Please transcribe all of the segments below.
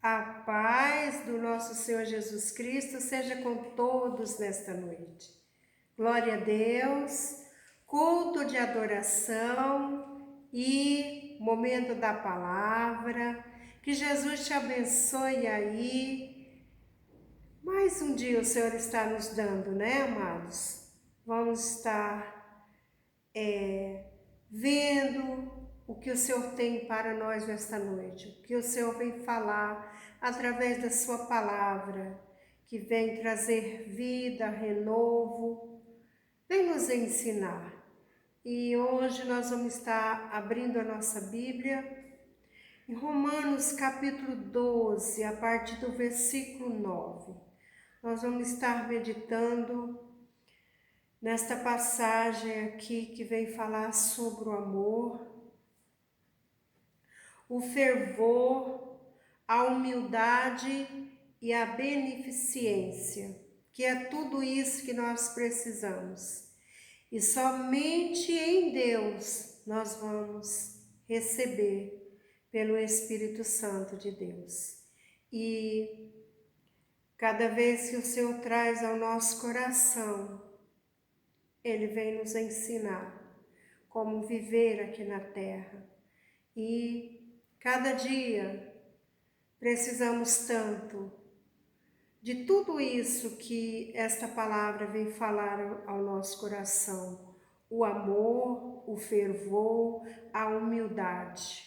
A paz do nosso Senhor Jesus Cristo seja com todos nesta noite. Glória a Deus, culto de adoração e momento da palavra. Que Jesus te abençoe aí. Mais um dia o Senhor está nos dando, né, amados? Vamos estar vendo o que o Senhor tem para nós nesta noite, o que o Senhor vem falar através da sua palavra, que vem trazer vida, renovo, vem nos ensinar. E hoje nós vamos estar abrindo a nossa Bíblia em Romanos capítulo 12, a partir do versículo 9. Nós vamos estar meditando nesta passagem aqui que vem falar sobre o amor, o fervor, a humildade e a beneficência, que é tudo isso que nós precisamos. E somente em Deus nós vamos receber pelo Espírito Santo de Deus. E cada vez que o Senhor traz ao nosso coração, Ele vem nos ensinar como viver aqui na terra. E cada dia precisamos tanto de tudo isso que esta palavra vem falar ao nosso coração. O amor, o fervor, a humildade,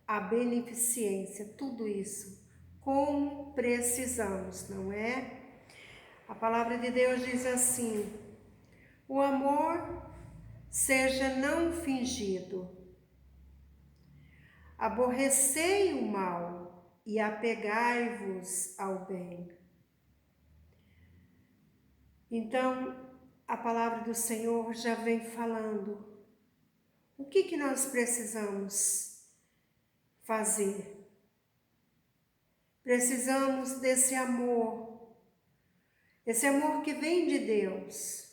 a beneficência, tudo isso. Como precisamos, não é? A palavra de Deus diz assim: o amor seja não fingido. Aborrecei o mal e apegai-vos ao bem. Então, a palavra do Senhor já vem falando. O que nós precisamos fazer? Precisamos desse amor. Esse amor que vem de Deus.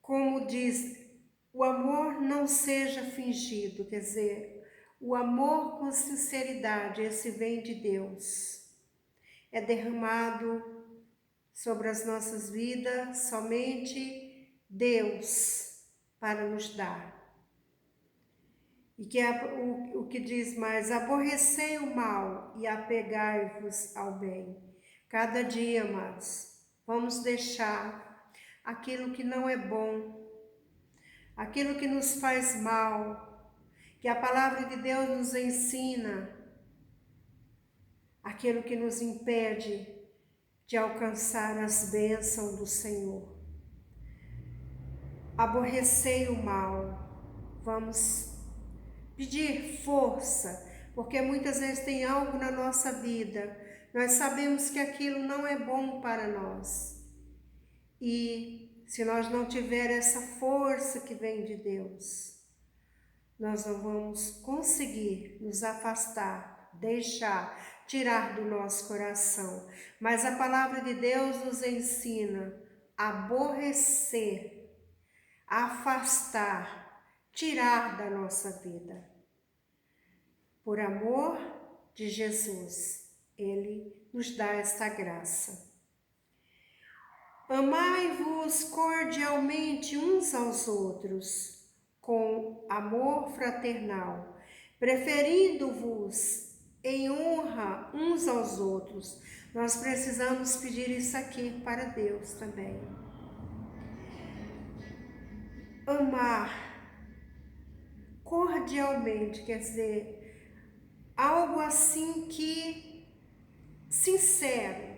Como diz, o amor não seja fingido, quer dizer, o amor com sinceridade, esse vem de Deus. É derramado sobre as nossas vidas somente Deus para nos dar. E que o que diz mais, aborrecei o mal e apegai-vos ao bem. Cada dia, amados, vamos deixar aquilo que não é bom, aquilo que nos faz mal, que a palavra de Deus nos ensina, aquilo que nos impede de alcançar as bênçãos do Senhor. Aborrecei o mal, vamos pedir força, porque muitas vezes tem algo na nossa vida, nós sabemos que aquilo não é bom para nós. E se nós não tiver essa força que vem de Deus, nós não vamos conseguir nos afastar, deixar, tirar do nosso coração. Mas a palavra de Deus nos ensina a aborrecer, a afastar, tirar da nossa vida. Por amor de Jesus, Ele nos dá esta graça. Amai-vos cordialmente uns aos outros, com amor fraternal, preferindo-vos em honra uns aos outros. Nós precisamos pedir isso aqui para Deus também. Amar cordialmente, quer dizer, algo assim que sincero,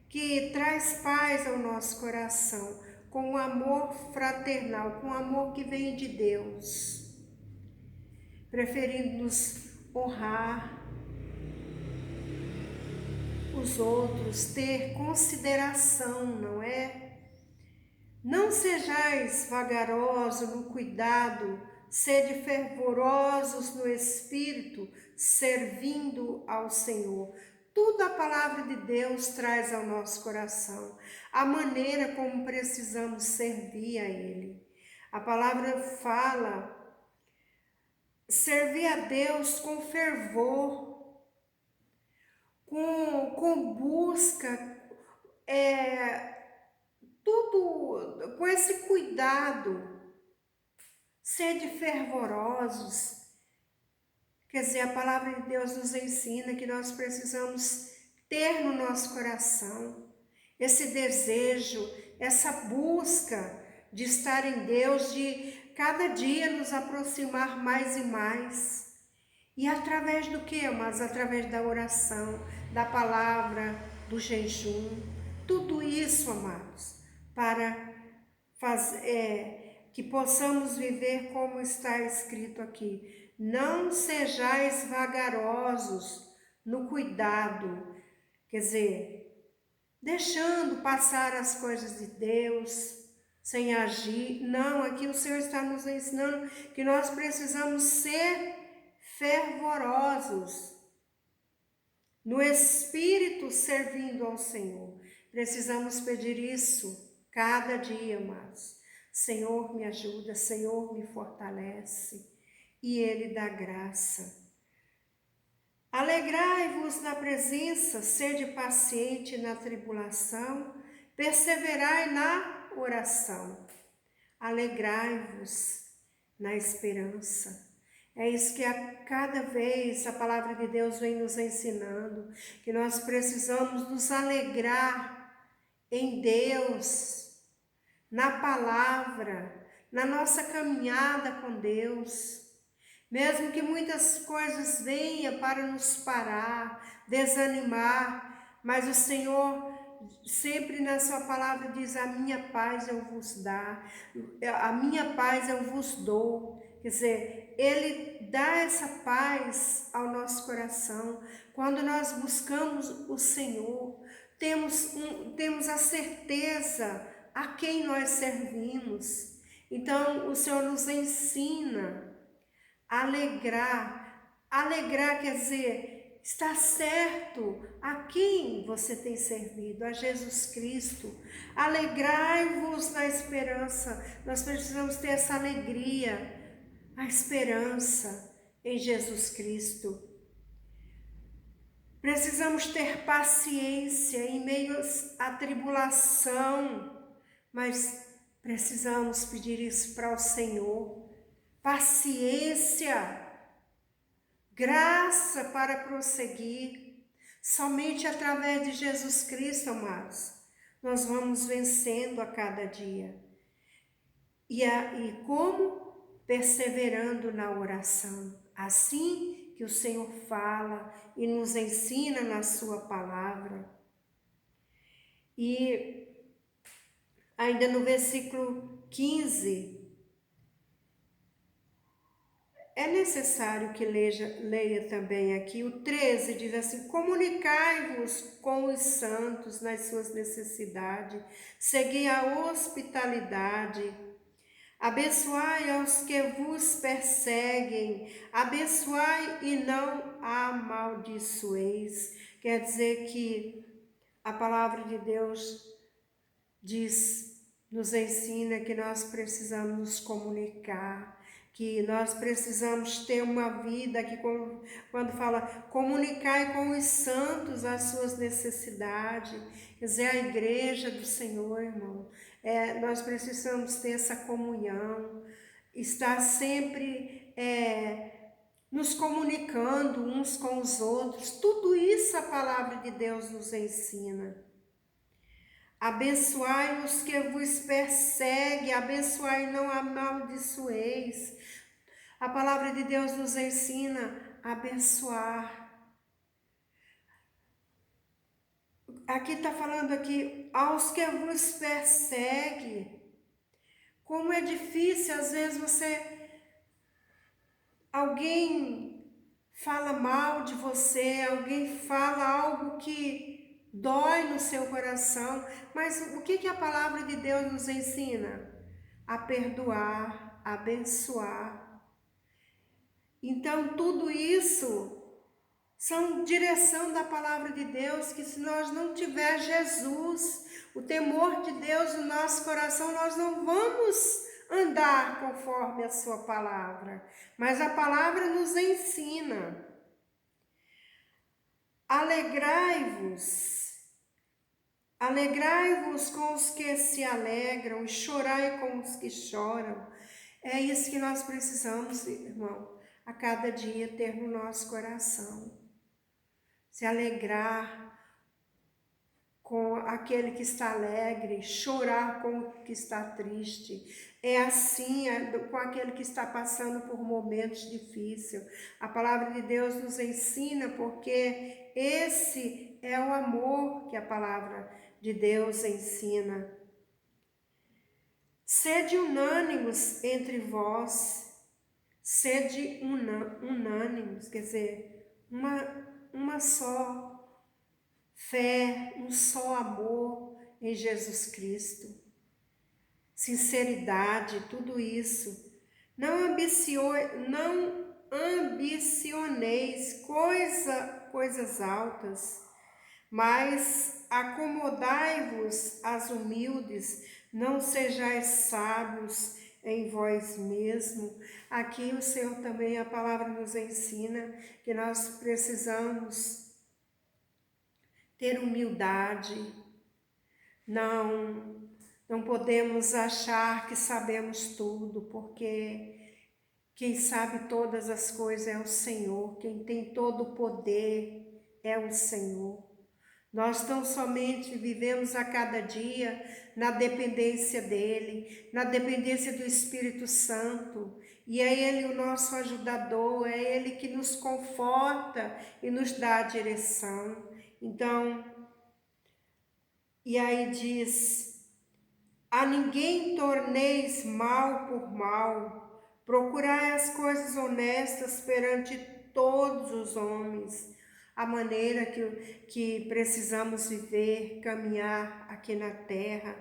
que traz paz ao nosso coração, com amor fraternal, com amor que vem de Deus, preferindo nos honrar os outros, ter consideração, não é? Não sejais vagarosos no cuidado, sede fervorosos no espírito, servindo ao Senhor. Tudo a palavra de Deus traz ao nosso coração, a maneira como precisamos servir a Ele. A palavra fala servir a Deus com fervor, com busca, tudo com esse cuidado, sede fervorosos. Quer dizer, a palavra de Deus nos ensina que nós precisamos ter no nosso coração esse desejo, essa busca de estar em Deus, de cada dia nos aproximar mais e mais. E através do que, mas através da oração, da palavra, do jejum, tudo isso, amados, para que possamos viver como está escrito aqui. Não sejais vagarosos no cuidado, quer dizer, deixando passar as coisas de Deus, sem agir. Não, aqui o Senhor está nos ensinando que nós precisamos ser fervorosos no Espírito, servindo ao Senhor. Precisamos pedir isso cada dia, amados. Senhor, me ajuda, Senhor, me fortalece, e Ele dá graça. Alegrai-vos na presença, sede paciente na tribulação, perseverai na oração. Alegrai-vos na esperança. É isso que a cada vez a palavra de Deus vem nos ensinando, que nós precisamos nos alegrar em Deus, na palavra, na nossa caminhada com Deus. Mesmo que muitas coisas venham para nos parar, desanimar, mas o Senhor sempre na sua palavra diz: a minha paz eu vos dá, a minha paz eu vos dou. Quer dizer, Ele dá essa paz ao nosso coração. Quando nós buscamos o Senhor, temos a certeza a quem nós servimos. Então, o Senhor nos ensina a alegrar. Alegrar quer dizer, está certo a quem você tem servido, a Jesus Cristo. Alegrai-vos na esperança. Nós precisamos ter essa alegria, a esperança em Jesus Cristo. Precisamos ter paciência em meio à tribulação, mas precisamos pedir isso para o Senhor. Paciência, graça para prosseguir. Somente através de Jesus Cristo, amados, nós vamos vencendo a cada dia. E como? Perseverando na oração. Assim que o Senhor fala e nos ensina na sua palavra. E ainda no versículo 15, é necessário que leia também aqui, o 13 diz assim: comunicai-vos com os santos nas suas necessidades, segui a hospitalidade, abençoai aos que vos perseguem, abençoai e não amaldiçoeis. Quer dizer que a palavra de Deus nos ensina que nós precisamos nos comunicar, que nós precisamos ter uma vida que, quando fala comunicai com os santos as suas necessidades, quer dizer, a igreja do Senhor, irmão, nós precisamos ter essa comunhão, estar sempre nos comunicando uns com os outros. Tudo isso a palavra de Deus nos ensina. Abençoai os que vos perseguem, abençoai e não amaldiçoeis. A palavra de Deus nos ensina a abençoar. Aqui está falando aqui, aos que vos perseguem. Como é difícil, às vezes alguém fala mal de você, alguém fala algo que dói no seu coração, mas o que a palavra de Deus nos ensina? A perdoar, a abençoar. Então, tudo isso são direção da palavra de Deus, que se nós não tiver Jesus, o temor de Deus no nosso coração, nós não vamos andar conforme a sua palavra, mas a palavra nos ensina. Alegrai-vos com os que se alegram e chorai com os que choram. É isso que nós precisamos, irmão, a cada dia ter no nosso coração. Se alegrar com aquele que está alegre, chorar com o que está triste. É assim com aquele que está passando por momentos difíceis. A palavra de Deus nos ensina, porque esse é o amor que a palavra de Deus ensina. Sede unânimes entre vós, sede unânimes, quer dizer, uma só fé, um só amor em Jesus Cristo. Sinceridade, tudo isso. Não ambicioneis coisas altas, mas acomodai-vos às humildes, não sejais sábios em vós mesmo. Aqui o Senhor também, a palavra nos ensina que nós precisamos ter humildade, não podemos achar que sabemos tudo, porque quem sabe todas as coisas é o Senhor, quem tem todo o poder é o Senhor. Nós tão somente vivemos a cada dia na dependência dEle, na dependência do Espírito Santo, e é Ele o nosso ajudador, é Ele que nos conforta e nos dá a direção. Então, e aí diz: a ninguém torneis mal por mal, procurai as coisas honestas perante todos os homens. A maneira que precisamos viver, caminhar aqui na terra.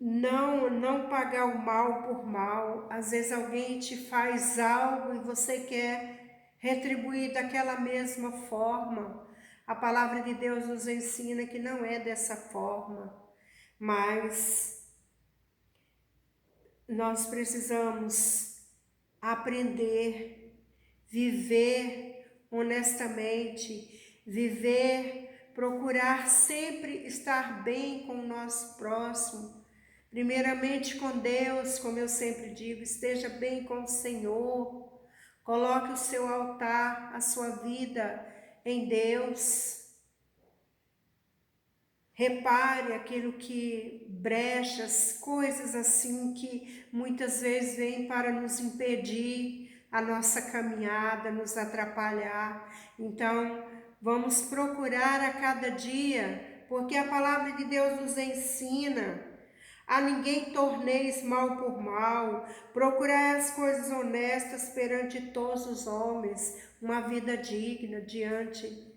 Não pagar o mal por mal. Às vezes alguém te faz algo e você quer retribuir daquela mesma forma. A palavra de Deus nos ensina que não é dessa forma, mas nós precisamos aprender, viver honestamente, procurar sempre estar bem com o nosso próximo. Primeiramente com Deus, como eu sempre digo, esteja bem com o Senhor. Coloque o seu altar, a sua vida em Deus. Repare aquilo que brechas, coisas assim que muitas vezes vêm para nos impedir a nossa caminhada, nos atrapalhar. Então, vamos procurar a cada dia, porque a palavra de Deus nos ensina: a ninguém torneis mal por mal, procurai as coisas honestas perante todos os homens, uma vida digna diante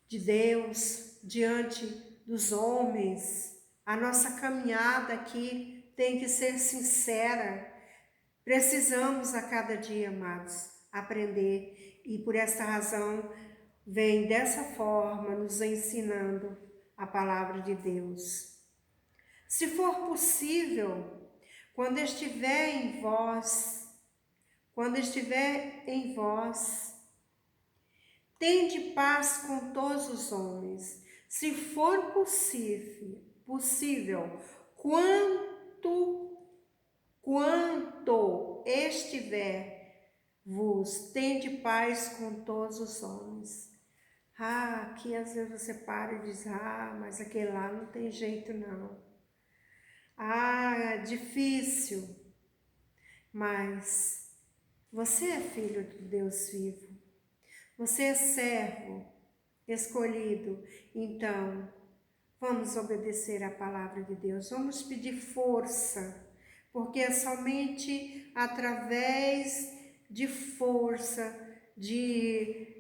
de Deus, diante dos homens. A nossa caminhada aqui tem que ser sincera. Precisamos a cada dia, amados, aprender, e por essa razão vem dessa forma nos ensinando a palavra de Deus. Se for possível, quando estiver em vós, tende paz com todos os homens. Se for possível, quanto estiver vos, tende paz com todos os homens. Aqui às vezes você para e diz: mas aquele lá não tem jeito não. É difícil. Mas você é filho de Deus vivo. Você é servo escolhido. Então, vamos obedecer à palavra de Deus. Vamos pedir força, porque é somente através de força, de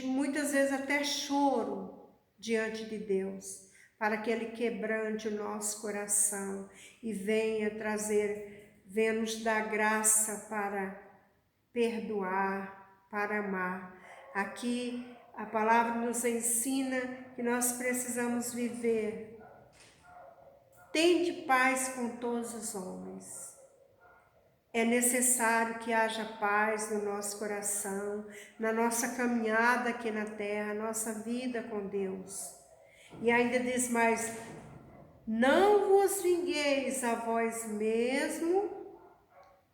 muitas vezes até choro diante de Deus, para que Ele quebrante o nosso coração e venha nos dar graça para perdoar, para amar. Aqui a palavra nos ensina que nós precisamos viver tende paz com todos os homens. É necessário que haja paz no nosso coração, na nossa caminhada aqui na terra, nossa vida com Deus. E ainda diz mais: não vos vingueis a vós mesmo,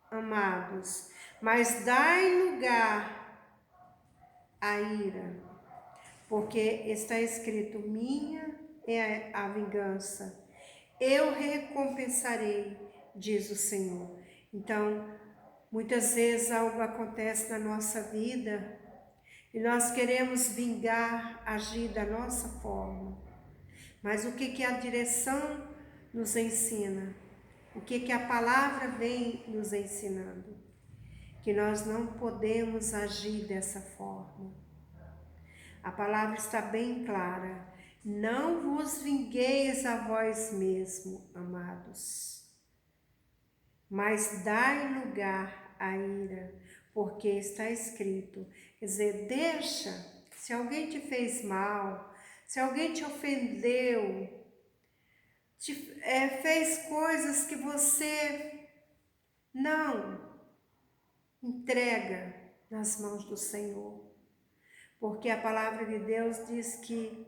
amados, mas dai lugar à ira, porque está escrito: minha é a vingança, eu recompensarei, diz o Senhor. Então, muitas vezes algo acontece na nossa vida e nós queremos vingar, agir da nossa forma. Mas o que a direção nos ensina? O que a palavra vem nos ensinando? Que nós não podemos agir dessa forma. A palavra está bem clara: não vos vingueis a vós mesmo, amados, mas dai lugar à ira, porque está escrito. Quer dizer, deixa, se alguém te fez mal, se alguém te ofendeu, fez coisas que você não entrega nas mãos do Senhor. Porque a palavra de Deus diz que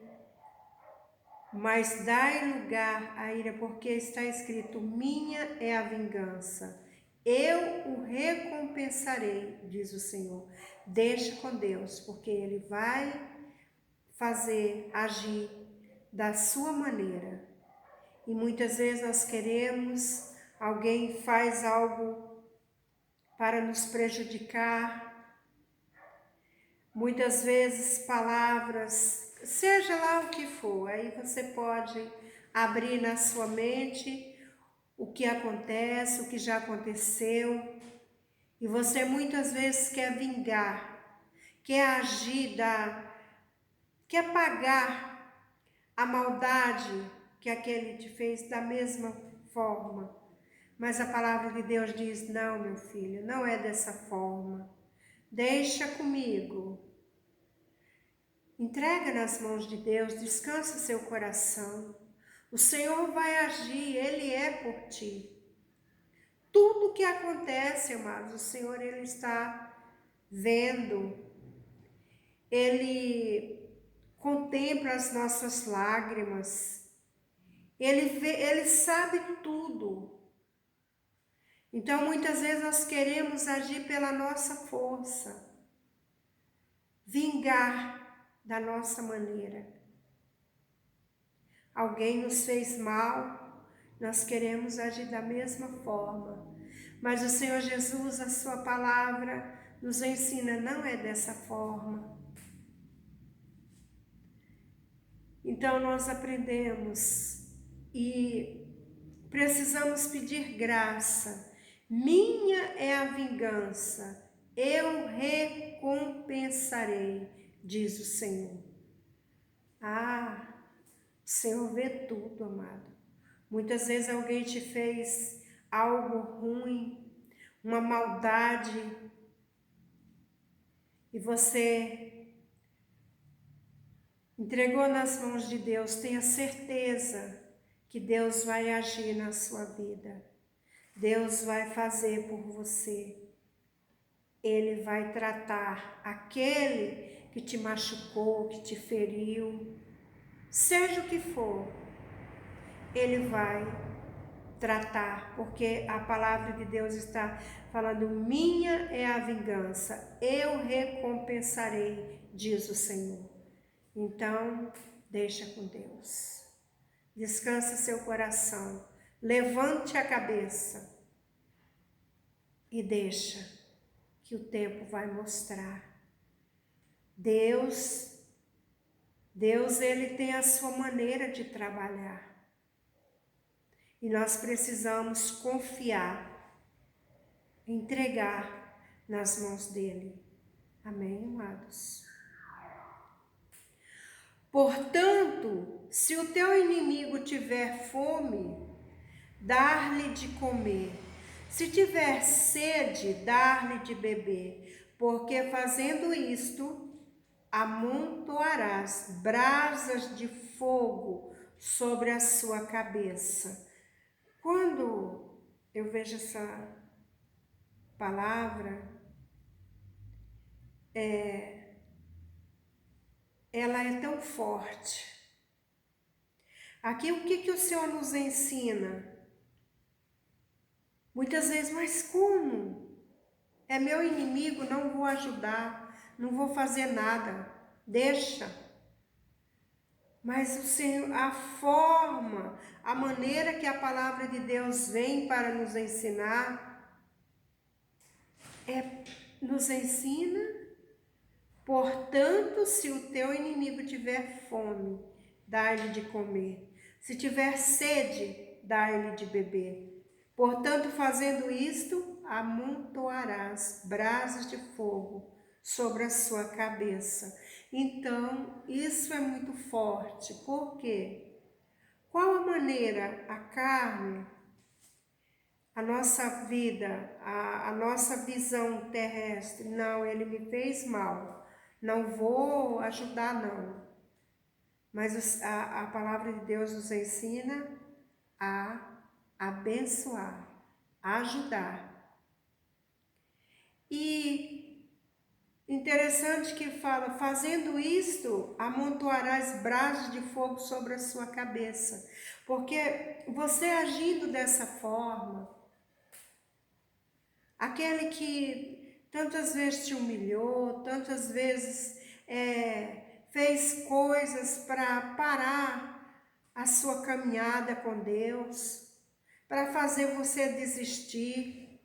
mas dai lugar à ira, porque está escrito: minha é a vingança, eu o recompensarei, diz o Senhor. Deixa com Deus, porque Ele vai fazer, agir da sua maneira. E muitas vezes nós queremos, alguém faz algo para nos prejudicar, muitas vezes palavras, seja lá o que for, aí você pode abrir na sua mente o que acontece, o que já aconteceu, e você muitas vezes quer vingar, quer agir, quer pagar a maldade que aquele te fez da mesma forma. Mas a palavra de Deus diz: não, meu filho, não é dessa forma. Deixa comigo. Entrega nas mãos de Deus, descansa seu coração. O Senhor vai agir, Ele é por ti. Tudo que acontece, amados, o Senhor, Ele está vendo. Ele contempla as nossas lágrimas. Ele sabe tudo. Então, muitas vezes nós queremos agir pela nossa força, vingar da nossa maneira. Alguém nos fez mal, nós queremos agir da mesma forma. Mas o Senhor Jesus, a sua palavra, nos ensina: não é dessa forma. Então nós aprendemos e precisamos pedir graça. Minha é a vingança, eu recompensarei, diz o Senhor. O Senhor vê tudo, amado. Muitas vezes alguém te fez algo ruim, uma maldade, e você entregou nas mãos de Deus. Tenha certeza que Deus vai agir na sua vida. Deus vai fazer por você. Ele vai tratar aquele que te machucou, que te feriu, seja o que for, Ele vai tratar, porque a palavra de Deus está falando: minha é a vingança, eu recompensarei, diz o Senhor. Então, deixa com Deus. Descansa seu coração, levante a cabeça e deixa que o tempo vai mostrar. Deus, Ele tem a sua maneira de trabalhar. E nós precisamos confiar, entregar nas mãos dele. Amém, amados? Portanto, se o teu inimigo tiver fome, dar-lhe de comer. Se tiver sede, dar-lhe de beber. Porque fazendo isto, amontoarás brasas de fogo sobre a sua cabeça. Quando eu vejo essa palavra, ela é tão forte. Aqui o que o Senhor nos ensina? Muitas vezes, mas como? É meu inimigo, não vou ajudar, não vou fazer nada, deixa. Mas o Senhor, a forma, a maneira que a palavra de Deus vem para nos ensinar, nos ensina, portanto, se o teu inimigo tiver fome, dá-lhe de comer. Se tiver sede, dá-lhe de beber. Portanto, fazendo isto, amontoarás brasas de fogo sobre a sua cabeça. Então, isso é muito forte. Por quê? Qual a maneira, a carne, a nossa vida, a nossa visão terrestre? Não, ele me fez mal. Não vou ajudar, não. Mas a palavra de Deus nos ensina a abençoar, a ajudar. E interessante que fala, fazendo isto, amontoarás brasas de fogo sobre a sua cabeça. Porque você agindo dessa forma, aquele que tantas vezes te humilhou, tantas vezes fez coisas para parar a sua caminhada com Deus, para fazer você desistir.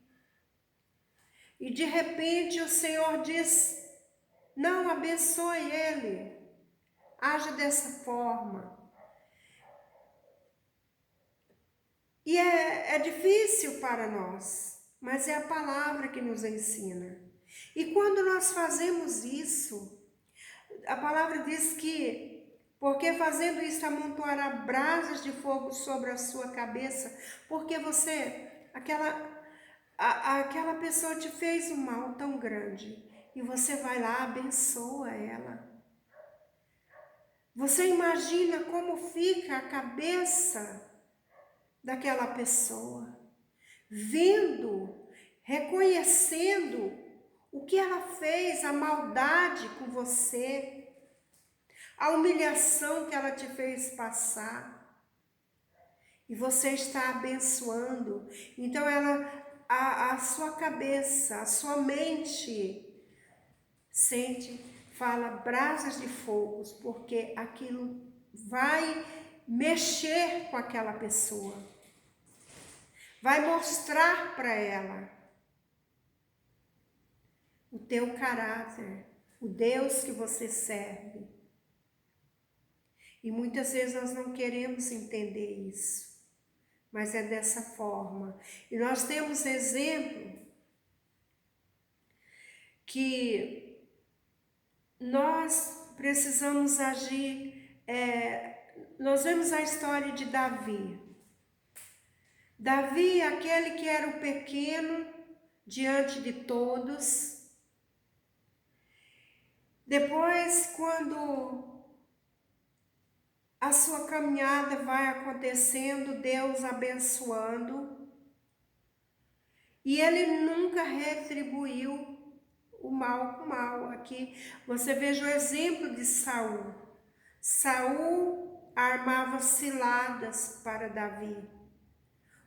E de repente o Senhor diz, não, abençoe ele, haja dessa forma. E é difícil para nós, mas é a palavra que nos ensina. E quando nós fazemos isso, a palavra diz que, porque fazendo isso amontoará brasas de fogo sobre a sua cabeça, porque você, aquela pessoa te fez um mal tão grande, e você vai lá, abençoa ela. Você imagina como fica a cabeça daquela pessoa, vendo, reconhecendo o que ela fez, a maldade com você, a humilhação que ela te fez passar, e você está abençoando. Então a sua cabeça, a sua mente fala brasas de fogo, porque aquilo vai mexer com aquela pessoa, vai mostrar para ela o teu caráter, o Deus que você serve. E muitas vezes nós não queremos entender isso, mas é dessa forma. E nós temos exemplo que nós precisamos agir. Nós vemos a história de Davi. Davi, aquele que era o pequeno diante de todos. Depois, quando a sua caminhada vai acontecendo, Deus abençoando, e ele nunca retribuiu o mal com o mal. Aqui você veja o exemplo de Saul. Saul armava ciladas para Davi.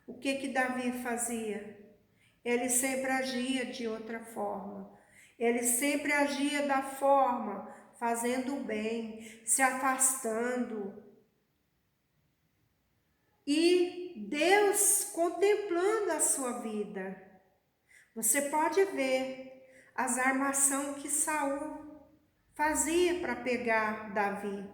O que Davi fazia? Ele sempre agia de outra forma. Ele sempre agia da forma, fazendo o bem, se afastando. E Deus contemplando a sua vida. Você pode ver as armações que Saul fazia para pegar Davi.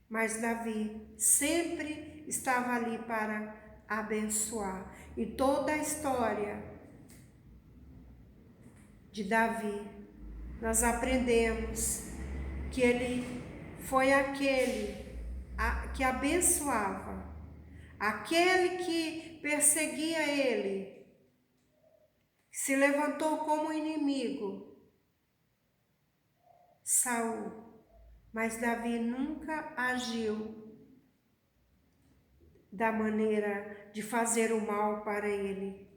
Mas Davi sempre estava ali para abençoar. E toda a história de Davi, nós aprendemos que ele foi aquele que abençoava, aquele que perseguia ele, se levantou como inimigo, Saul, mas Davi nunca agiu da maneira de fazer o mal para ele.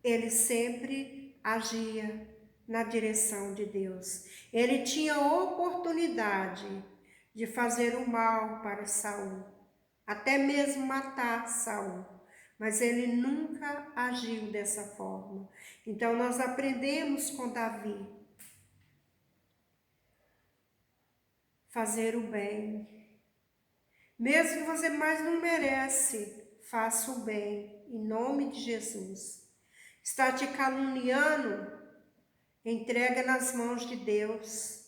Ele sempre agia na direção de Deus. Ele tinha oportunidade de fazer o mal para Saul, até mesmo matar Saul, mas ele nunca agiu dessa forma. Então nós aprendemos com Davi fazer o bem. Mesmo que você mais não merece, faça o bem, em nome de Jesus. Está te caluniando? Entrega nas mãos de Deus.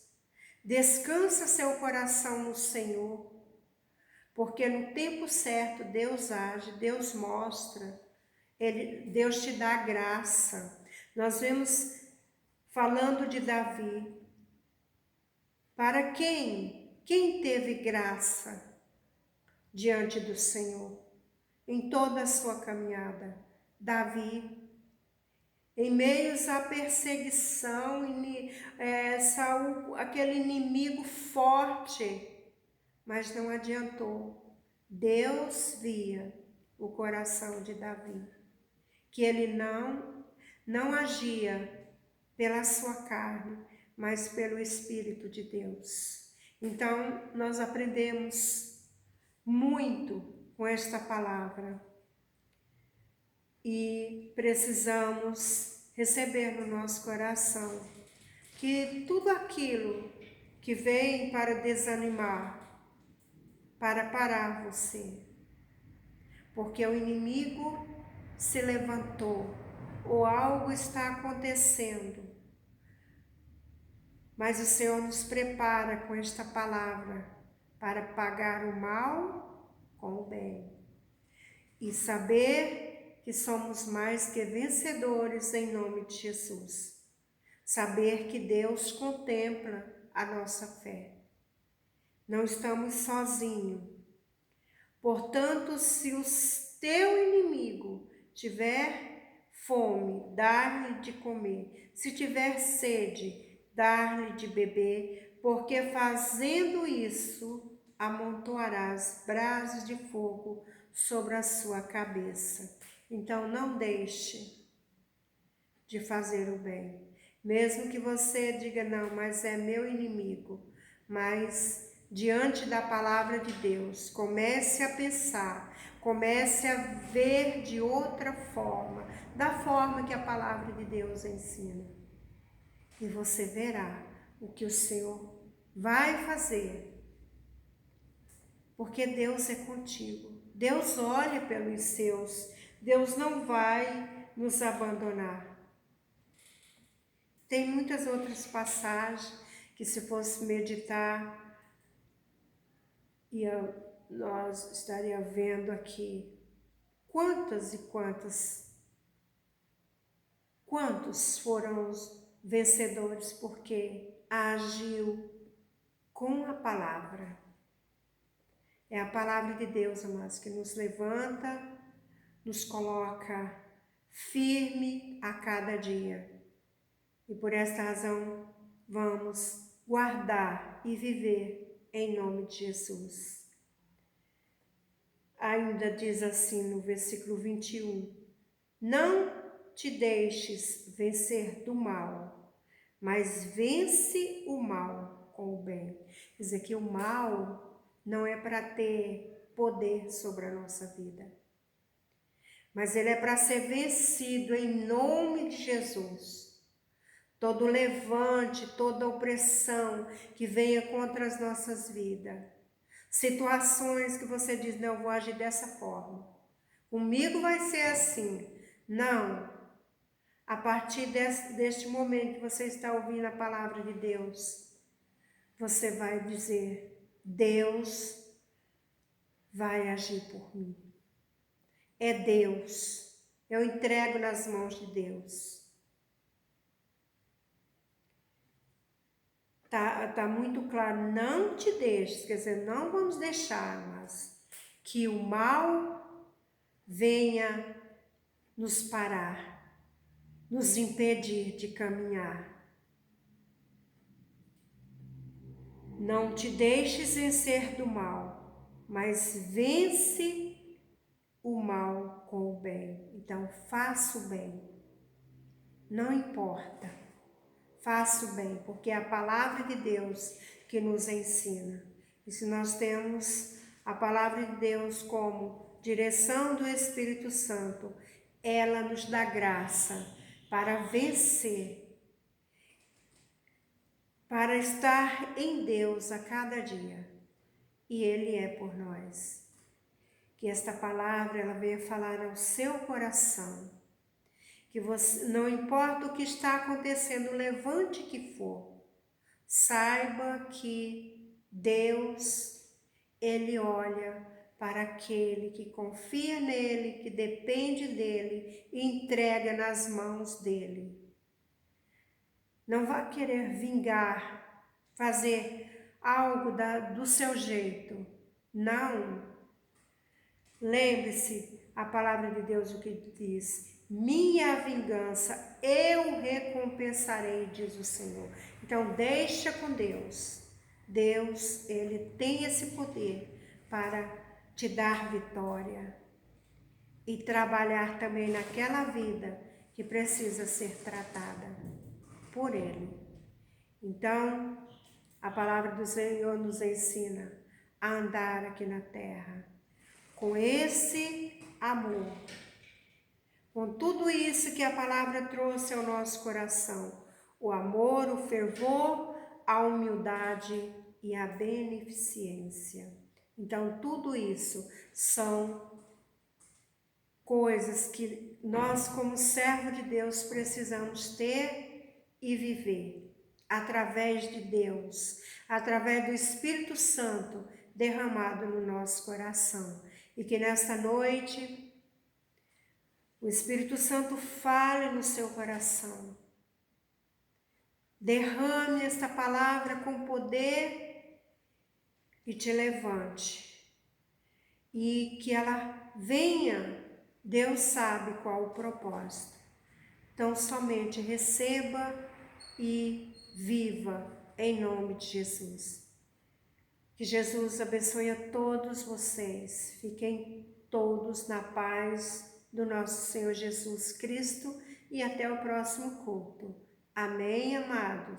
Descansa seu coração no Senhor, porque no tempo certo Deus age, Deus mostra, Deus te dá graça. Nós vemos falando de Davi. Para quem teve graça diante do Senhor em toda a sua caminhada? Davi. Em meios à perseguição, Saul, aquele inimigo forte, mas não adiantou. Deus via o coração de Davi, que ele não agia pela sua carne, mas pelo Espírito de Deus. Então, nós aprendemos muito com esta palavra. E precisamos receber no nosso coração que tudo aquilo que vem para desanimar, para parar você, porque o inimigo se levantou ou algo está acontecendo, mas o Senhor nos prepara com esta palavra para pagar o mal com o bem e saber que somos mais que vencedores em nome de Jesus. Saber que Deus contempla a nossa fé. Não estamos sozinhos. Portanto, se o teu inimigo tiver fome, dar-lhe de comer. Se tiver sede, dar-lhe de beber, porque fazendo isso, amontoarás brasas de fogo sobre a sua cabeça. Então, não deixe de fazer o bem. Mesmo que você diga, não, mas é meu inimigo. Mas, diante da palavra de Deus, comece a pensar, comece a ver de outra forma, da forma que a palavra de Deus ensina. E você verá o que o Senhor vai fazer. Porque Deus é contigo. Deus olha pelos seus. Deus não vai nos abandonar. Tem muitas outras passagens que, se fosse meditar, nós estaríamos vendo aqui quantas e quantos foram os vencedores porque agiu com a palavra. É a palavra de Deus, amados, que nos levanta, nos coloca firme a cada dia. E por esta razão, vamos guardar e viver em nome de Jesus. Ainda diz assim no versículo 21, não te deixes vencer do mal, mas vence o mal com o bem. Quer dizer que o mal não é para ter poder sobre a nossa vida, mas ele é para ser vencido em nome de Jesus. Todo levante, toda opressão que venha contra as nossas vidas. Situações que você diz, não, eu vou agir dessa forma. Comigo vai ser assim. Não. A partir deste momento que você está ouvindo a palavra de Deus, você vai dizer, Deus vai agir por mim. É Deus. Eu entrego nas mãos de Deus. Tá muito claro, não te deixes, quer dizer, não vamos deixar, mas que o mal venha nos parar, nos impedir de caminhar. Não te deixes vencer do mal, mas vence o mal com o bem. Então, faça o bem. Não importa. Faça o bem, porque é a palavra de Deus que nos ensina. E se nós temos a palavra de Deus como direção do Espírito Santo, ela nos dá graça para vencer, para estar em Deus a cada dia. E Ele é por nós. Que esta palavra ela venha falar ao seu coração. Que você, não importa o que está acontecendo, levante que for, saiba que Deus, Ele olha para aquele que confia nele, que depende dele e entrega nas mãos dele. Não vá querer vingar, fazer algo do seu jeito. Não. Lembre-se, a palavra de Deus o que diz: minha vingança eu recompensarei, diz o Senhor. Então deixa com Deus. Deus, Ele tem esse poder para te dar vitória e trabalhar também naquela vida que precisa ser tratada por Ele. Então, a palavra do Senhor nos ensina a andar aqui na terra com esse amor, com tudo isso que a palavra trouxe ao nosso coração, o amor, o fervor, a humildade e a beneficência. Então, tudo isso são coisas que nós, como servo de Deus, precisamos ter e viver através de Deus, através do Espírito Santo derramado no nosso coração. E que nesta noite o Espírito Santo fale no seu coração. Derrame esta palavra com poder e te levante. E que ela venha, Deus sabe qual o propósito. Então somente receba e viva em nome de Jesus. Que Jesus abençoe a todos vocês. Fiquem todos na paz do nosso Senhor Jesus Cristo e até o próximo culto. Amém, amados?